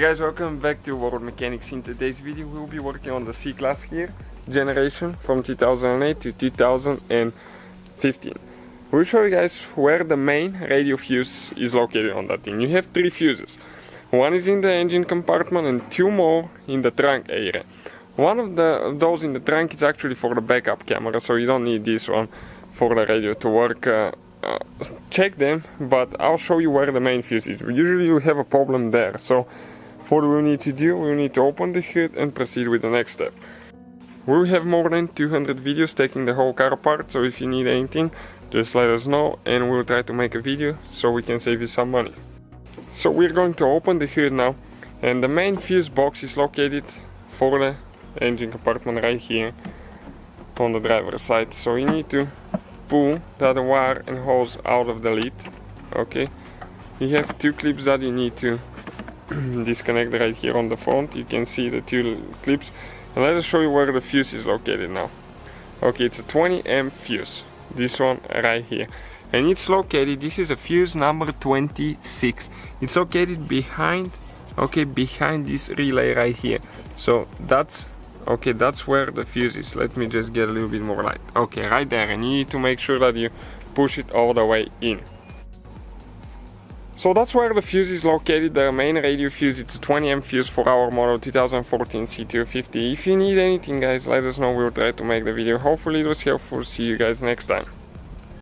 guys, welcome back to World Mechanics. In today's video we'll be working on the C-Class here generation from 2008 to 2015. We'll show you guys where the main radio fuse is located on that thing. You have 3 fuses. One is in the engine compartment and 2 more in the trunk area. One of those in the trunk is actually for the backup camera, so you don't need this one for the radio to work. Check them, but I'll show you where the main fuse is. Usually you have a problem there, so what we need to do, we need to open the hood and proceed with the next step. We have more than 200 videos taking the whole car apart, so if you need anything, just let us know and we'll try to make a video so we can save you some money. So we're going to open the hood now, and the main fuse box is located for the engine compartment right here on the driver's side. So you need to pull that wire and hose out of the lid. Okay, you have 2 clips that you need to disconnect right here on the front. You can see the 2 clips, and let us show you where the fuse is located now. Okay, it's a 20 amp fuse, this one right here, and it's located, this is a fuse number 26. It's located behind, okay, behind this relay right here. So that's okay, that's where the fuse is. Let me just get a little bit more light. Okay, right there, and you need to make sure that you push it all the way in. So that's where the fuse is located, the main radio fuse. It's a 20 amp fuse for our model 2014 C250. If you need anything, guys, let us know. We'll try to make the video. Hopefully it was helpful. See you guys next time.